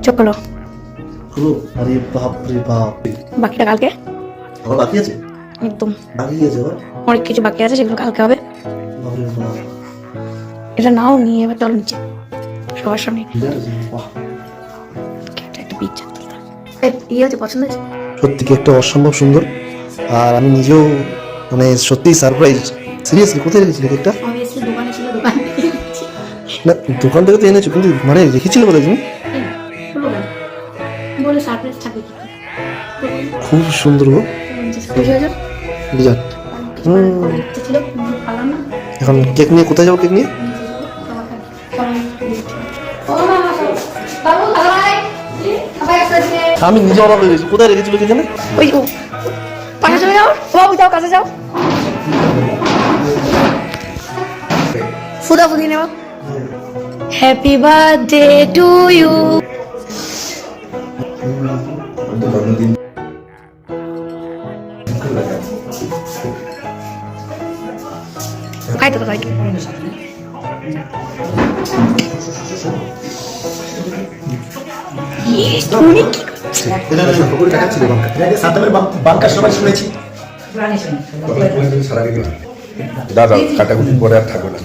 চোখ খোলো। হলো? আরে বাপ রে বাপ, বাকিটা কালকে। আবার বাকি আছে? একদম বাকি আছে আবার? অনেক কিছু বাকি আছে, সেগুলো কালকে হবে। বাপরে বাপ, এটা নাও, নিয়ে এবার চলো নিচে সবার সামনে। বিরাট আছে, বাহ। একটা পিকচার ইয়ে হচ্ছে, পছন্দ হয়েছে? সত্যি কি একটা অসম্ভব সুন্দর। আর আমি নিজেও মানে সত্যিই সারপ্রাইজ। সিরিয়াসলি কোথায় রেখেছিলে কেকটা? অবভিয়াসলি দোকানে ছিল, দোকান থেকে এনেছি। না, দোকান থেকে তো এনেছো, কিন্তু মানে রেখেছিলে কোথায় তুমি? বলে সারপ্রাইজ থাকবে কি? খুব সুন্দর গো, খুশি হয়েছো? বিরাট। ইচ্ছে ছিল কিন্তু পারলাম না। এখন কেক নিয়ে কোথায় যাবো? কেক নিয়ে আমি নিজে অবাক হয়ে গেছি, কোথায় রেখেছিল এখানে? ওই ও পাশে চলে যাও, বাবু যাও, কাছে যাও, ফুদা ফুদি নেও। Happy birthday to you. খাইতো তো খাইতো। তুমি কি বাংকার সবাই শুনেছি। দাদা কাটাকুটি পরে আর থাকবে না।